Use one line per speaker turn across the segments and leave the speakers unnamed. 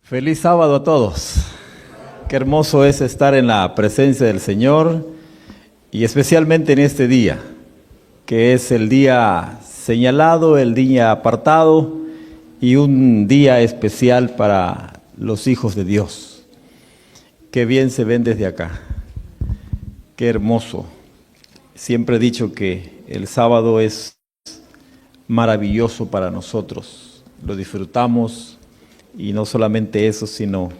Feliz sábado a todos. Qué hermoso es estar en la presencia del Señor y especialmente en este día, que es el día señalado, el día apartado y un día especial para los hijos de Dios. Qué bien se ven desde acá. Qué hermoso. Siempre he dicho que el sábado es maravilloso para nosotros. Lo disfrutamos. Y no solamente eso, sino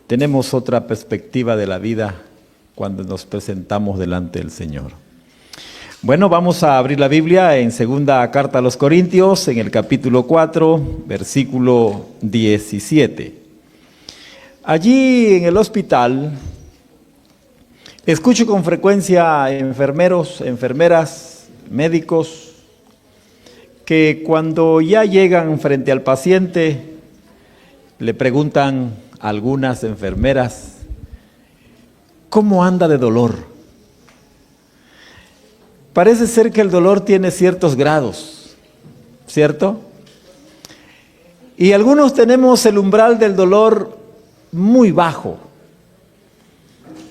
tenemos otra perspectiva de la vida cuando nos presentamos delante del Señor. Bueno, vamos a abrir la Biblia en segunda carta a los Corintios, en el capítulo 4, versículo 17. Allí en el hospital, escucho con frecuencia enfermeros, enfermeras, médicos, que cuando ya llegan frente al paciente, le preguntan a algunas enfermeras, ¿cómo anda de dolor? Parece ser que el dolor tiene ciertos grados, ¿cierto? Y algunos tenemos el umbral del dolor muy bajo.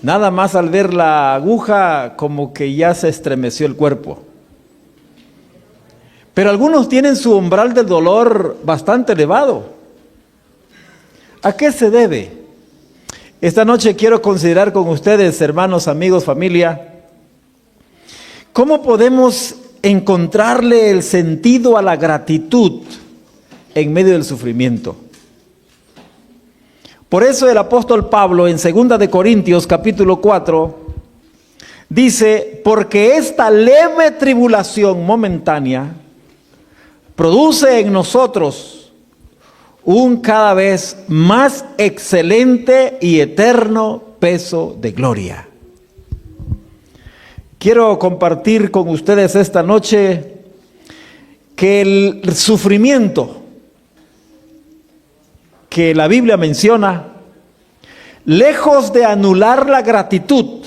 Nada más al ver la aguja como que ya se estremeció el cuerpo. Pero algunos tienen su umbral del dolor bastante elevado. ¿A qué se debe? Esta noche quiero considerar con ustedes, hermanos, amigos, familia, cómo podemos encontrarle el sentido a la gratitud en medio del sufrimiento. Por eso el apóstol Pablo en 2 de Corintios capítulo 4 dice, porque esta leve tribulación momentánea produce en nosotros un cada vez más excelente y eterno peso de gloria. Quiero compartir con ustedes esta noche que el sufrimiento que la Biblia menciona, lejos de anular la gratitud,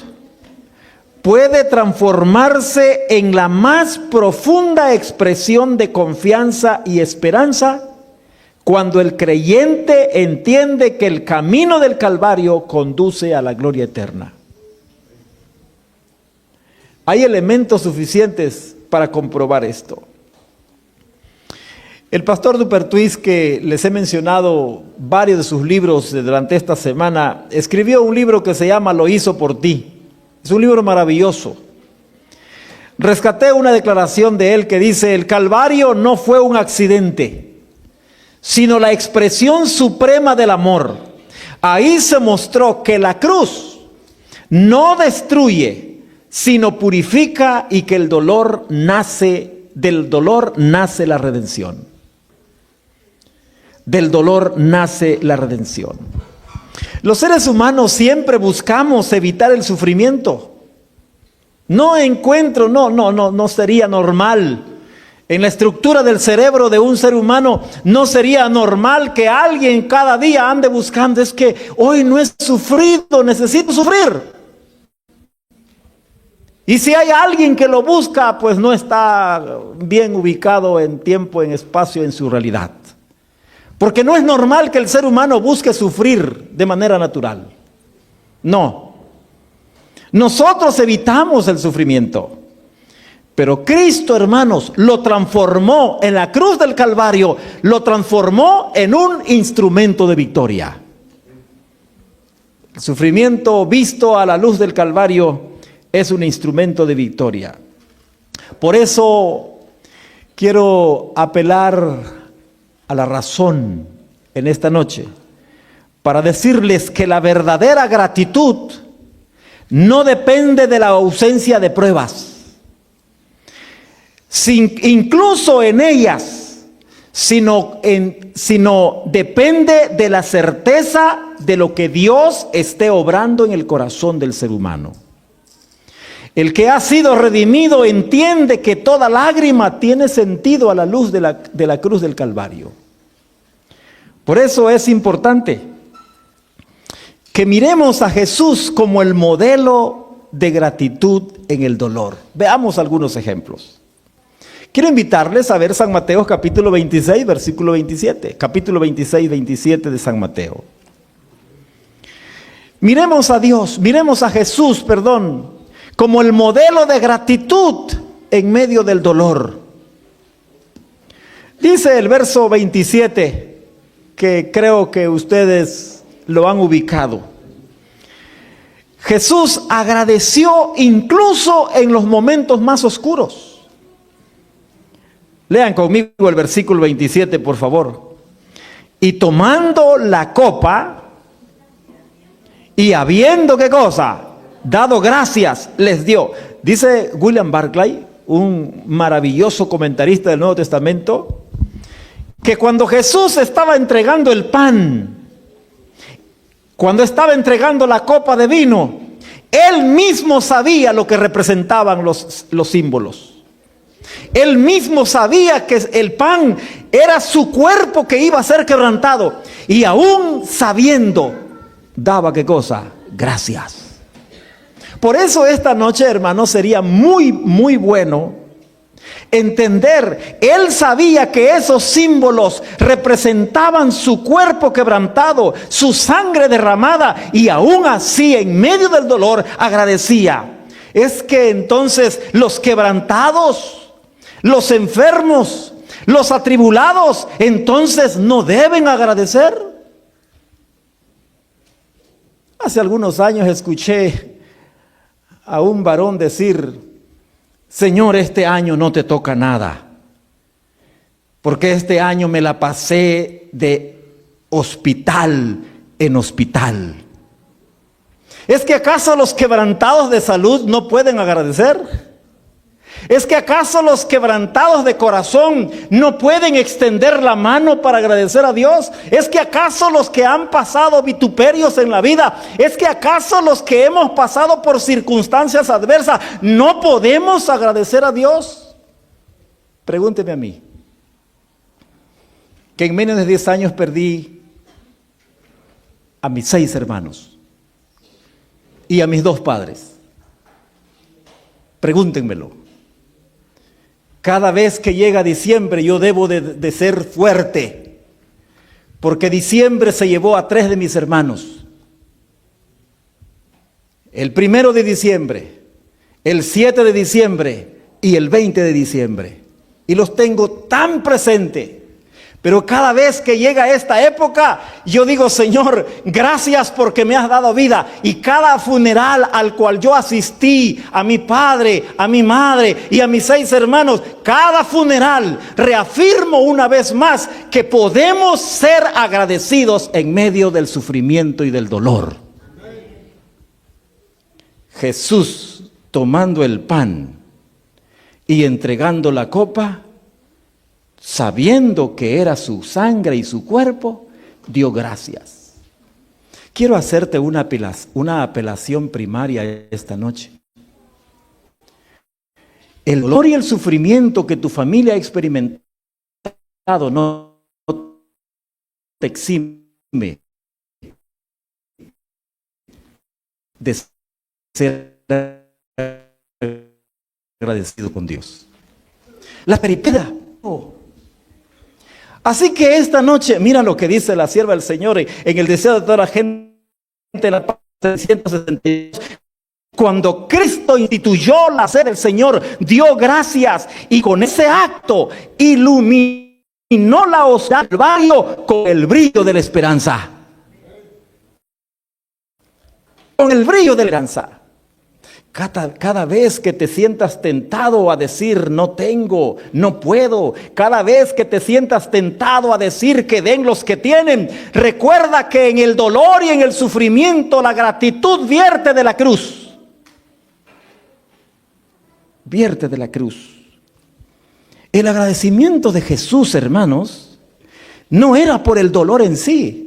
puede transformarse en la más profunda expresión de confianza y esperanza cuando el creyente entiende que el camino del Calvario conduce a la gloria eterna. Hay elementos suficientes para comprobar esto. El pastor Dupertuis, que les he mencionado varios de sus libros durante esta semana, escribió un libro que se llama Lo hizo por ti. Es un libro maravilloso. Rescaté una declaración de él que dice, el Calvario no fue un accidente, sino la expresión suprema del amor. Ahí se mostró que la cruz no destruye, sino purifica y que del dolor nace la redención. Del dolor nace la redención. Los seres humanos siempre buscamos evitar el sufrimiento. No sería normal. En la estructura del cerebro de un ser humano no sería normal que alguien cada día ande buscando, es que hoy no he sufrido, necesito sufrir. Y si hay alguien que lo busca, pues no está bien ubicado en tiempo, en espacio, en su realidad. Porque no es normal que el ser humano busque sufrir de manera natural. No. Nosotros evitamos el sufrimiento. Pero Cristo, hermanos, lo transformó en la cruz del Calvario, lo transformó en un instrumento de victoria. El sufrimiento visto a la luz del Calvario es un instrumento de victoria. Por eso quiero apelar a la razón en esta noche para decirles que la verdadera gratitud no depende de la ausencia de pruebas. Incluso en ellas, sino depende de la certeza de lo que Dios esté obrando en el corazón del ser humano. El que ha sido redimido entiende que toda lágrima tiene sentido a la luz de la cruz del Calvario. Por eso es importante que miremos a Jesús como el modelo de gratitud en el dolor. Veamos algunos ejemplos. Quiero invitarles a ver San Mateo capítulo 26, versículo 27. Capítulo 26, 27 de San Mateo. Miremos a Dios, miremos a Jesús, como el modelo de gratitud en medio del dolor. Dice el verso 27, que creo que ustedes lo han ubicado. Jesús agradeció incluso en los momentos más oscuros. Lean conmigo el versículo 27, por favor. Y tomando la copa, y habiendo, ¿qué cosa? Dado gracias, les dio. Dice William Barclay, un maravilloso comentarista del Nuevo Testamento, que cuando Jesús estaba entregando el pan, cuando estaba entregando la copa de vino, Él mismo sabía lo que representaban los símbolos. Él mismo sabía que el pan era su cuerpo que iba a ser quebrantado. Y aún sabiendo, daba ¿qué cosa? Gracias. Por eso esta noche, hermanos, sería muy, muy bueno entender. Él sabía que esos símbolos representaban su cuerpo quebrantado, su sangre derramada, y aún así, en medio del dolor, agradecía. Es que entonces los quebrantados, los enfermos, los atribulados, entonces no deben agradecer. Hace algunos años escuché a un varón decir: Señor, este año no te toca nada, porque este año me la pasé de hospital en hospital. ¿Es que acaso los quebrantados de salud no pueden agradecer? ¿Es que acaso los quebrantados de corazón no pueden extender la mano para agradecer a Dios? ¿Es que acaso los que han pasado vituperios en la vida, es que acaso los que hemos pasado por circunstancias adversas, no podemos agradecer a Dios? Pregúnteme a mí, que en menos de 10 años perdí a mis 6 hermanos y a mis 2 padres. Pregúntenmelo. Cada vez que llega diciembre yo debo de ser fuerte, porque diciembre se llevó a 3 de mis hermanos. El 1 de diciembre, el 7 de diciembre y el 20 de diciembre. Y los tengo tan presente. Pero cada vez que llega esta época, yo digo: Señor, gracias porque me has dado vida. Y cada funeral al cual yo asistí, a mi padre, a mi madre y a mis 6 hermanos, cada funeral reafirmo una vez más que podemos ser agradecidos en medio del sufrimiento y del dolor. Jesús, tomando el pan y entregando la copa, sabiendo que era su sangre y su cuerpo, dio gracias. Quiero hacerte una apelación primaria esta noche. El dolor y el sufrimiento que tu familia ha experimentado no te exime de ser agradecido con Dios. La peripecia. Así que esta noche, mira lo que dice la sierva del Señor en el deseo de toda la gente en la página 662. Cuando Cristo instituyó la sed del Señor, dio gracias y con ese acto iluminó la oscuridad del barrio con el brillo de la esperanza. Con el brillo de la esperanza. Cada vez que te sientas tentado a decir no tengo, no puedo, cada vez que te sientas tentado a decir que den los que tienen, recuerda que en el dolor y en el sufrimiento la gratitud vierte de la cruz. Vierte de la cruz. El agradecimiento de Jesús, hermanos, no era por el dolor en sí,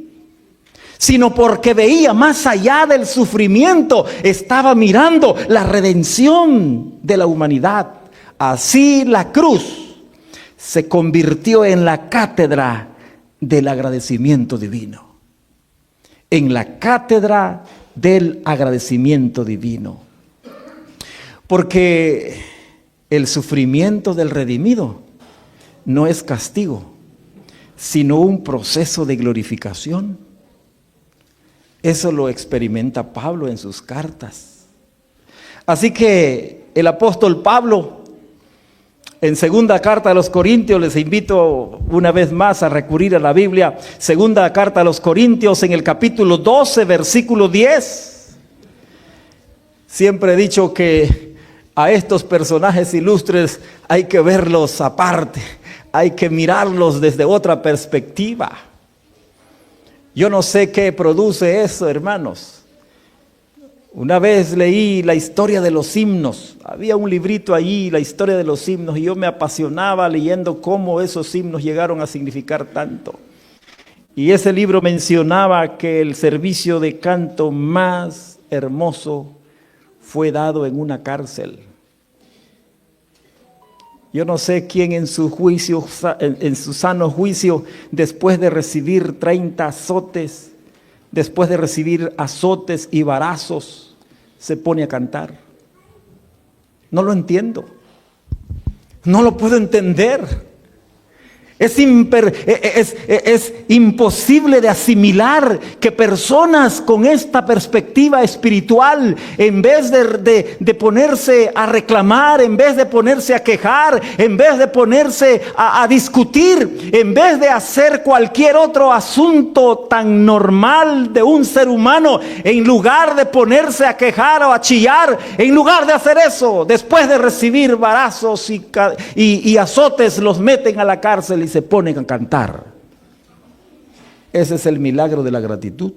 sino porque veía más allá del sufrimiento, estaba mirando la redención de la humanidad. Así la cruz se convirtió en la cátedra del agradecimiento divino. En la cátedra del agradecimiento divino. Porque el sufrimiento del redimido no es castigo, sino un proceso de glorificación. Eso lo experimenta Pablo en sus cartas. Así que el apóstol Pablo, en segunda carta a los Corintios, les invito una vez más a recurrir a la Biblia, segunda carta a los Corintios en el capítulo 12, versículo 10. Siempre he dicho que a estos personajes ilustres hay que verlos aparte, hay que mirarlos desde otra perspectiva. Yo no sé qué produce eso, hermanos. Una vez leí la historia de los himnos. Había un librito allí, la historia de los himnos, y yo me apasionaba leyendo cómo esos himnos llegaron a significar tanto. Y ese libro mencionaba que el servicio de canto más hermoso fue dado en una cárcel. Yo no sé quién en su juicio, en su sano juicio, después de recibir 30 azotes, después de recibir azotes y varazos, se pone a cantar. No lo entiendo. No lo puedo entender. Es imposible de asimilar que personas con esta perspectiva espiritual, en vez de ponerse a reclamar, en vez de ponerse a quejar, en vez de ponerse a discutir, en vez de hacer cualquier otro asunto tan normal de un ser humano, en lugar de ponerse a quejar o a chillar, en lugar de hacer eso, después de recibir varazos y azotes, los meten a la cárcel y se ponen a cantar. Ese es el milagro de la gratitud.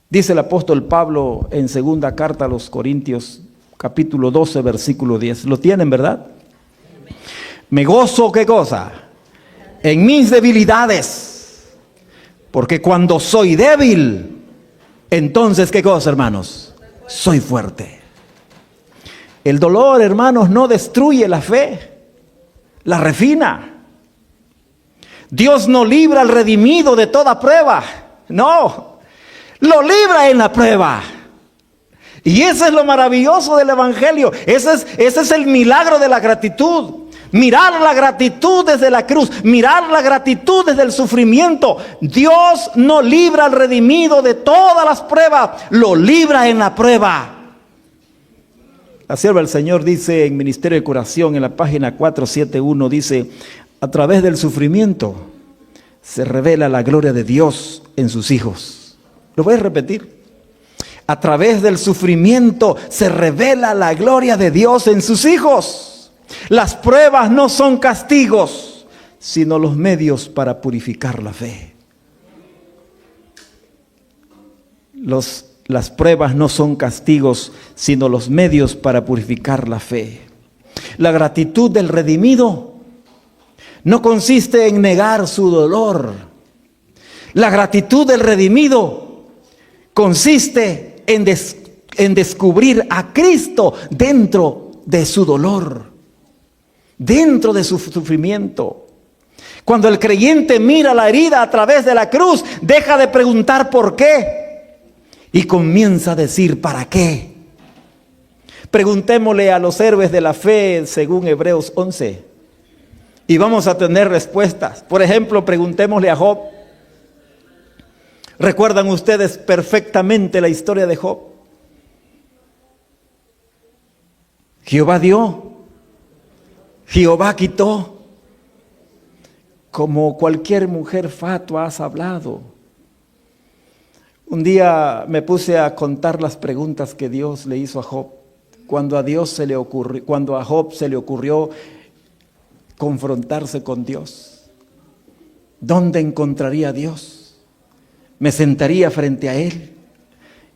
Dice el apóstol Pablo en segunda carta a los Corintios, capítulo 12, versículo 10. ¿Lo tienen, verdad? Me gozo, ¿qué cosa? En mis debilidades, porque cuando soy débil, entonces, ¿qué cosa, hermanos? Soy fuerte. El dolor, hermanos, no destruye la fe, la refina. Dios no libra al redimido de toda prueba, no, lo libra en la prueba. Y eso es lo maravilloso del evangelio. Ese es el milagro de la gratitud. Mirar la gratitud desde la cruz, mirar la gratitud desde el sufrimiento. Dios no libra al redimido de todas las pruebas, lo libra en la prueba. La sierva del Señor dice en Ministerio de Curación, en la página 471, dice: a través del sufrimiento se revela la gloria de Dios en sus hijos. Lo voy a repetir. A través del sufrimiento se revela la gloria de Dios en sus hijos. Las pruebas no son castigos, sino los medios para purificar la fe. Las pruebas no son castigos, sino los medios para purificar la fe. La gratitud del redimido no consiste en negar su dolor. La gratitud del redimido consiste en descubrir a Cristo dentro de su dolor, dentro de su sufrimiento. Cuando el creyente mira la herida a través de la cruz, deja de preguntar por qué y comienza a decir ¿para qué? Preguntémosle a los héroes de la fe según Hebreos 11 y vamos a tener respuestas. Por ejemplo, preguntémosle a Job. ¿Recuerdan ustedes perfectamente la historia de Job? Jehová dio, Jehová quitó. Como cualquier mujer fatua has hablado. Un día me puse a contar las preguntas que Dios le hizo a Job. Cuando a Job se le ocurrió confrontarse con Dios. ¿Dónde encontraría a Dios? Me sentaría frente a Él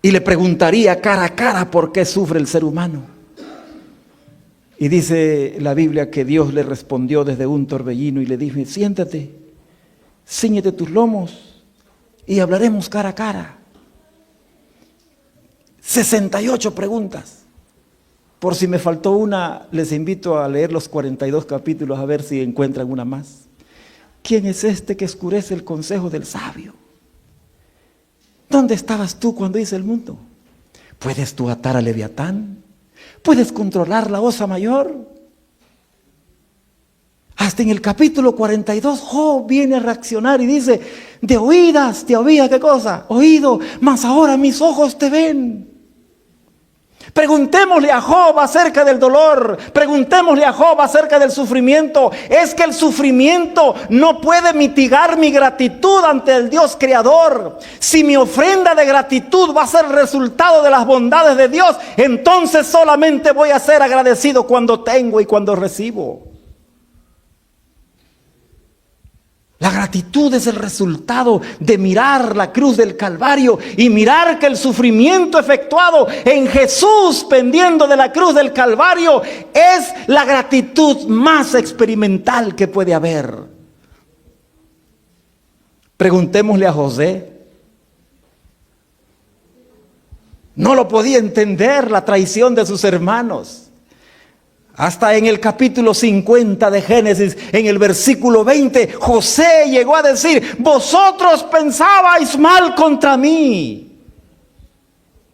y le preguntaría cara a cara por qué sufre el ser humano. Y dice la Biblia que Dios le respondió desde un torbellino y le dijo: siéntate, cíñete tus lomos y hablaremos cara a cara. 68 preguntas. Por si me faltó una, les invito a leer los 42 capítulos a ver si encuentran una más. ¿Quién es este que oscurece el consejo del sabio? ¿Dónde estabas tú cuando hice el mundo? ¿Puedes tú atar a Leviatán? ¿Puedes controlar la osa mayor? Hasta en el capítulo 42, Job viene a reaccionar y dice, de oídas te había, ¿qué cosa? Oído, mas ahora mis ojos te ven. Preguntémosle a Job acerca del dolor, preguntémosle a Job acerca del sufrimiento. Es que el sufrimiento no puede mitigar mi gratitud ante el Dios creador. Si mi ofrenda de gratitud va a ser resultado de las bondades de Dios, entonces solamente voy a ser agradecido cuando tengo y cuando recibo. La gratitud es el resultado de mirar la cruz del Calvario y mirar que el sufrimiento efectuado en Jesús pendiendo de la cruz del Calvario es la gratitud más experimental que puede haber. Preguntémosle a José. No lo podía entender la traición de sus hermanos. Hasta en el capítulo 50 de Génesis, en el versículo 20, José llegó a decir, vosotros pensabais mal contra mí.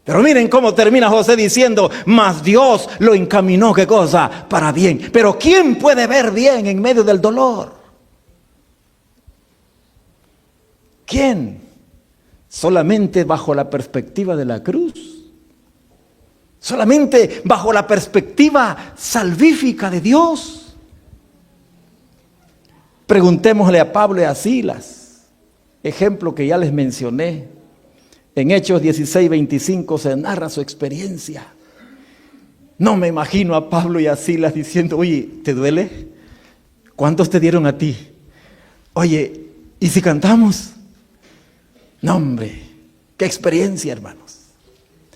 Pero miren cómo termina José diciendo, mas Dios lo encaminó, ¿qué cosa? Para bien. Pero ¿quién puede ver bien en medio del dolor? ¿Quién? Solamente bajo la perspectiva de la cruz. Solamente bajo la perspectiva salvífica de Dios. Preguntémosle a Pablo y a Silas, ejemplo que ya les mencioné. En Hechos 16:25 se narra su experiencia. No me imagino a Pablo y a Silas diciendo, oye, ¿te duele? ¿Cuántos te dieron a ti? Oye, ¿y si cantamos? No, hombre, qué experiencia, hermanos.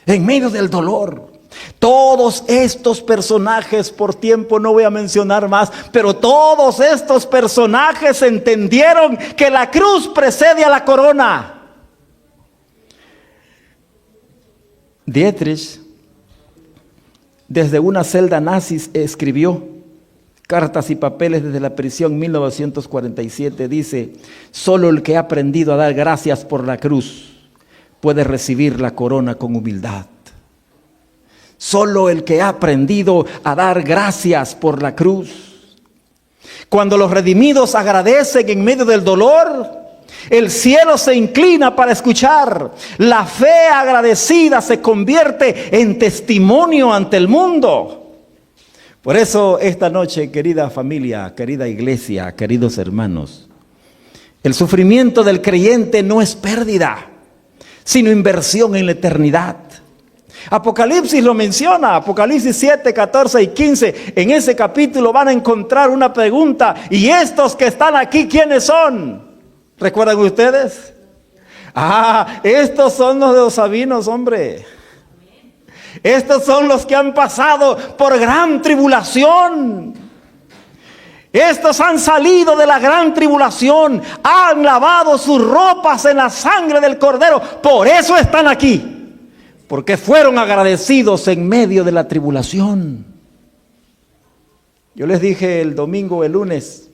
En medio del dolor. Todos estos personajes, por tiempo no voy a mencionar más, pero todos estos personajes entendieron que la cruz precede a la corona. Dietrich, desde una celda nazi, escribió Cartas y papeles desde la prisión 1947, dice, solo el que ha aprendido a dar gracias por la cruz puede recibir la corona con humildad. Solo el que ha aprendido a dar gracias por la cruz. Cuando los redimidos agradecen en medio del dolor, el cielo se inclina para escuchar. La fe agradecida se convierte en testimonio ante el mundo. Por eso esta noche, querida familia, querida iglesia, queridos hermanos, el sufrimiento del creyente no es pérdida, sino inversión en la eternidad. Apocalipsis lo menciona, Apocalipsis 7, 14 y 15. En ese capítulo van a encontrar una pregunta. ¿Y estos que están aquí, quiénes son? ¿Recuerdan ustedes? Estos son los de los sabinos, hombre. Estos son los que han pasado por gran tribulación. Estos han salido de la gran tribulación, han lavado sus ropas en la sangre del Cordero. Por eso están aquí. Porque fueron agradecidos en medio de la tribulación. Yo les dije el domingo, el lunes,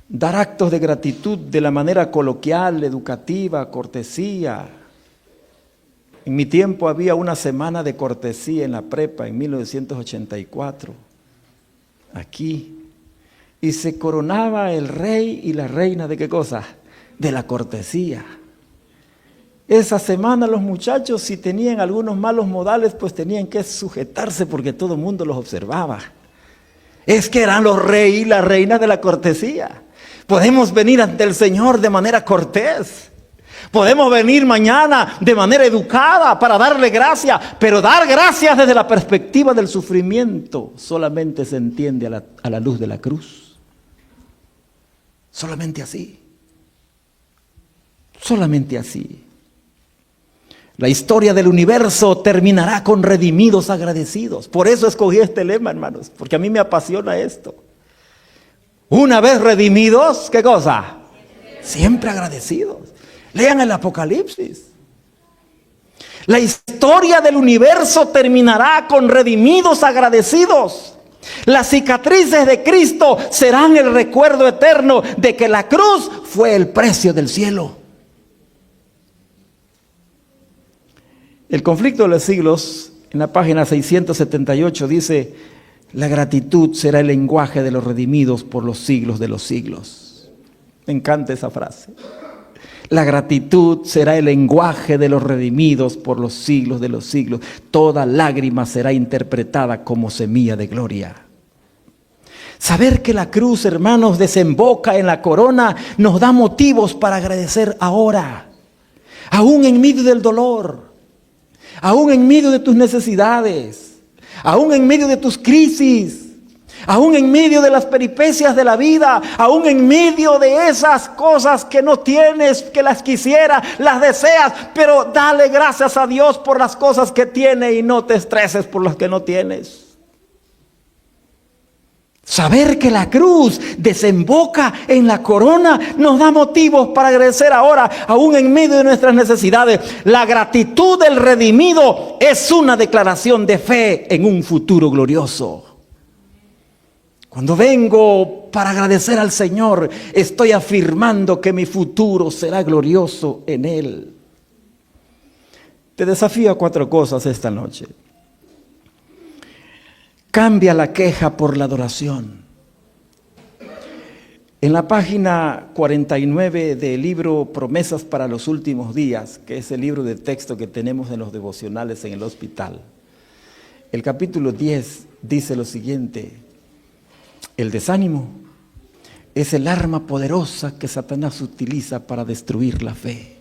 dar actos de gratitud de la manera coloquial, educativa, cortesía. En mi tiempo había una semana de cortesía en la prepa en 1984. Aquí. Y se coronaba el rey y la reina de ¿qué cosa? De la cortesía. Esa semana los muchachos, si tenían algunos malos modales, pues tenían que sujetarse porque todo el mundo los observaba. Es que eran los reyes y las reinas de la cortesía. Podemos venir ante el Señor de manera cortés. Podemos venir mañana de manera educada para darle gracias, pero dar gracias desde la perspectiva del sufrimiento solamente se entiende a la luz de la cruz. Solamente así. Solamente así. La historia del universo terminará con redimidos agradecidos. Por eso escogí este lema, hermanos, porque a mí me apasiona esto. Una vez redimidos, ¿qué cosa? Siempre agradecidos. Lean el Apocalipsis. La historia del universo terminará con redimidos agradecidos. Las cicatrices de Cristo serán el recuerdo eterno de que la cruz fue el precio del cielo. El conflicto de los siglos, en la página 678, dice, La gratitud será el lenguaje de los redimidos por los siglos de los siglos. Me encanta esa frase. La gratitud será el lenguaje de los redimidos por los siglos de los siglos. Toda lágrima será interpretada como semilla de gloria. Saber que la cruz, hermanos, desemboca en la corona nos da motivos para agradecer ahora. Aún en medio del dolor, aún en medio de tus necesidades, aún en medio de tus crisis, aún en medio de las peripecias de la vida, aún en medio de esas cosas que no tienes, que las quisieras, las deseas, pero dale gracias a Dios por las cosas que tiene y no te estreses por las que no tienes. Saber que la cruz desemboca en la corona nos da motivos para agradecer ahora, aún en medio de nuestras necesidades. La gratitud del redimido es una declaración de fe en un futuro glorioso. Cuando vengo para agradecer al Señor, estoy afirmando que mi futuro será glorioso en Él. Te desafío a 4 cosas esta noche. Cambia la queja por la adoración. En la página 49 del libro Promesas para los Últimos Días, que es el libro de texto que tenemos en los devocionales en el hospital, el capítulo 10 dice lo siguiente: el desánimo es el arma poderosa que Satanás utiliza para destruir la fe.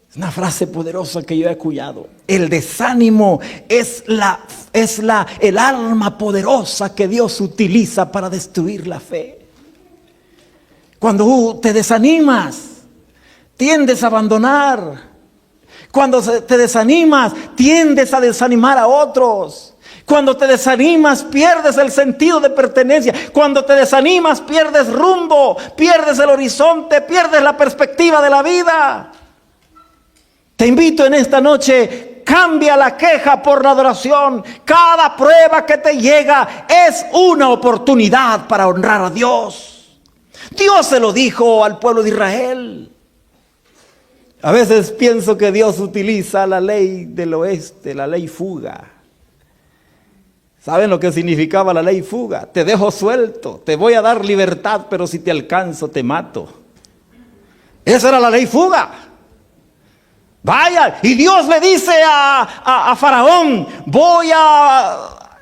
Es una frase poderosa que yo he acuñado. El desánimo es el arma poderosa que Dios utiliza para destruir la fe. Cuando te desanimas, tiendes a abandonar. Cuando te desanimas, tiendes a desanimar a otros. Cuando te desanimas, pierdes el sentido de pertenencia. Cuando te desanimas, pierdes rumbo, pierdes el horizonte, pierdes la perspectiva de la vida. Te invito en esta noche, cambia la queja por la adoración. Cada prueba que te llega es una oportunidad para honrar a Dios. Dios se lo dijo al pueblo de Israel. A veces pienso que Dios utiliza la ley del oeste, la ley fuga. ¿Saben lo que significaba la ley fuga? Te dejo suelto, te voy a dar libertad, pero si te alcanzo te mato. Esa era la ley fuga. Vaya, y Dios le dice a Faraón: voy a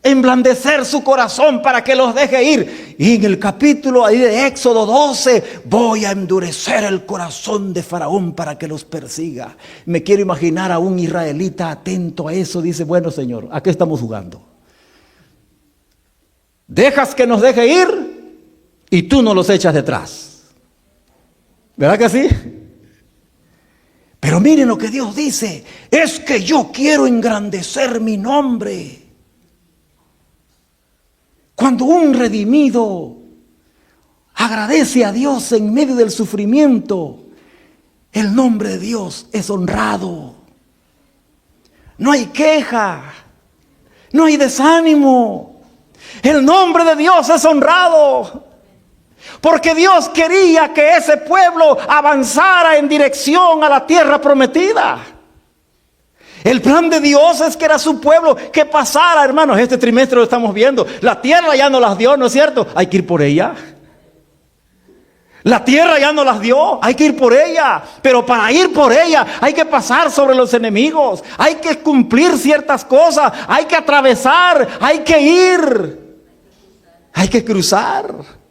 emblandecer su corazón para que los deje ir. Y en el capítulo ahí de Éxodo 12, voy a endurecer el corazón de Faraón para que los persiga. Me quiero imaginar a un israelita atento a eso. Dice: bueno, Señor, ¿a qué estamos jugando? Dejas que nos deje ir y tú no los echas detrás. ¿Verdad que sí? Pero miren lo que Dios dice: es que yo quiero engrandecer mi nombre. Cuando un redimido agradece a Dios en medio del sufrimiento, el nombre de Dios es honrado. No hay queja, no hay desánimo. El nombre de Dios es honrado. Porque Dios quería que ese pueblo avanzara en dirección a la tierra prometida. El plan de Dios es que era su pueblo que pasara, hermanos. Este trimestre lo estamos viendo. La tierra ya no las dio, ¿no es cierto? Hay que ir por ella. La tierra ya no las dio, hay que ir por ella. Pero para ir por ella hay que pasar sobre los enemigos. Hay que cumplir ciertas cosas. Hay que atravesar, hay que ir. Hay que cruzar.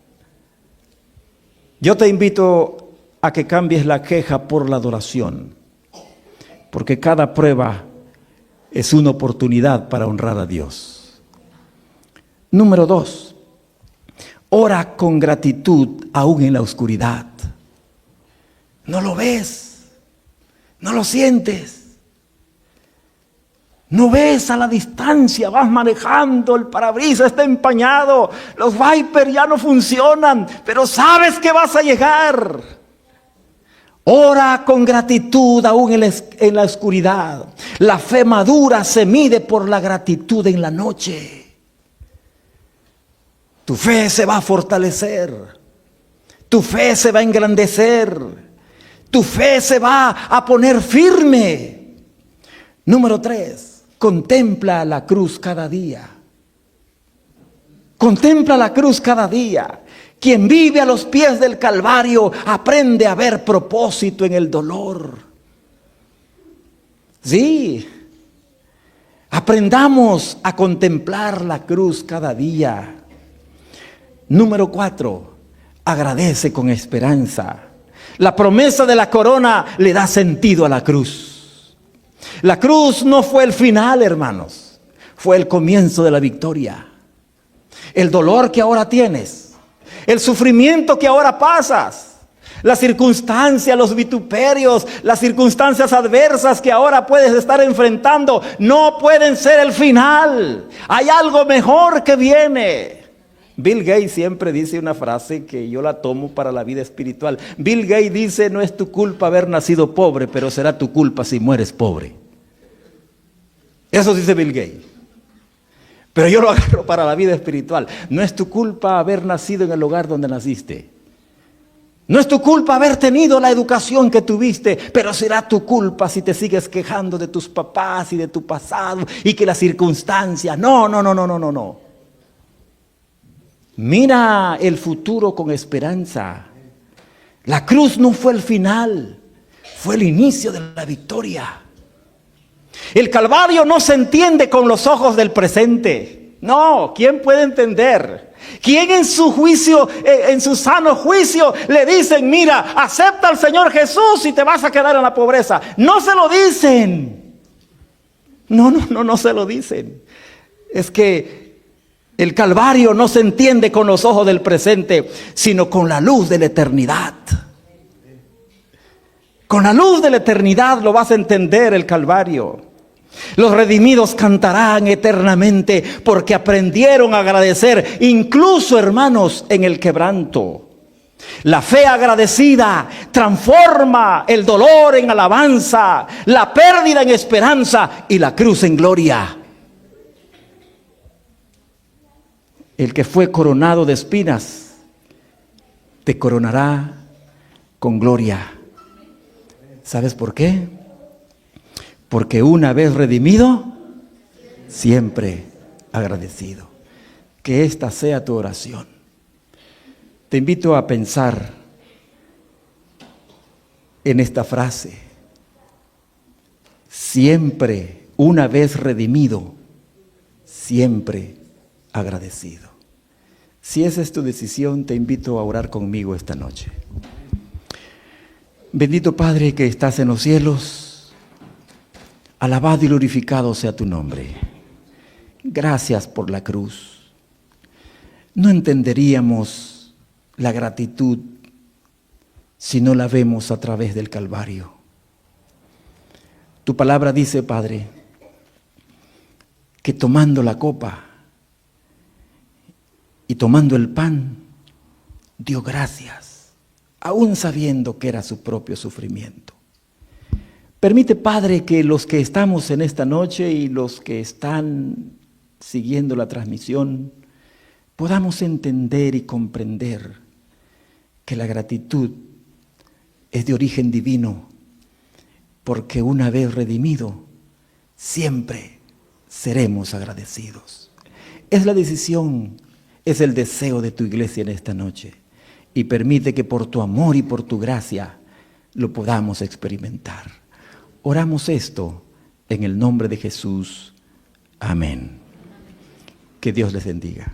Yo te invito a que cambies la queja por la adoración, porque cada prueba es una oportunidad para honrar a Dios. Número 2, ora con gratitud aún en la oscuridad. No lo ves, no lo sientes. No ves a la distancia, vas manejando, el parabrisas está empañado, los wipers ya no funcionan, pero sabes que vas a llegar. Ora con gratitud aún en la oscuridad. La fe madura se mide por la gratitud en la noche. Tu fe se va a fortalecer, tu fe se va a engrandecer, tu fe se va a poner firme. Número 3. Contempla la cruz cada día. Contempla la cruz cada día. Quien vive a los pies del Calvario aprende a ver propósito en el dolor. Sí, aprendamos a contemplar la cruz cada día. Número 4, agradece con esperanza. La promesa de la corona le da sentido a la cruz. La cruz no fue el final, hermanos, fue el comienzo de la victoria. El dolor que ahora tienes, el sufrimiento que ahora pasas, las circunstancias, los vituperios, las circunstancias adversas que ahora puedes estar enfrentando, no pueden ser el final. Hay algo mejor que viene. Bill Gates siempre dice una frase que yo la tomo para la vida espiritual. Bill Gates dice: no es tu culpa haber nacido pobre, pero será tu culpa si mueres pobre. Eso dice Bill Gates. Pero yo lo agarro para la vida espiritual. No es tu culpa haber nacido en el hogar donde naciste. No es tu culpa haber tenido la educación que tuviste, pero será tu culpa si te sigues quejando de tus papás y de tu pasado y que las circunstancias. No. Mira el futuro con esperanza. La cruz no fue el final, fue el inicio de la victoria. El Calvario no se entiende con los ojos del presente. No, ¿quién puede entender? ¿Quién en su juicio, en su sano juicio, le dicen: mira, acepta al Señor Jesús y te vas a quedar en la pobreza? No se lo dicen. No se lo dicen. Es que el Calvario no se entiende con los ojos del presente, sino con la luz de la eternidad. Con la luz de la eternidad lo vas a entender el Calvario. Los redimidos cantarán eternamente porque aprendieron a agradecer, incluso, hermanos, en el quebranto. La fe agradecida transforma el dolor en alabanza, la pérdida en esperanza y la cruz en gloria. El que fue coronado de espinas te coronará con gloria. ¿Sabes por qué? Porque una vez redimido, siempre agradecido. Que esta sea tu oración. Te invito a pensar en esta frase. Siempre, una vez redimido, siempre agradecido. Si esa es tu decisión, te invito a orar conmigo esta noche. Bendito Padre que estás en los cielos, alabado y glorificado sea tu nombre. Gracias por la cruz. No entenderíamos la gratitud si no la vemos a través del Calvario. Tu palabra dice, Padre, que tomando la copa y tomando el pan, dio gracias, aún sabiendo que era su propio sufrimiento. Permite, Padre, que los que estamos en esta noche y los que están siguiendo la transmisión podamos entender y comprender que la gratitud es de origen divino, porque una vez redimido, siempre seremos agradecidos. Es la decisión, es el deseo de tu iglesia en esta noche, y permite que por tu amor y por tu gracia lo podamos experimentar. Oramos esto en el nombre de Jesús. Amén. Que Dios les bendiga.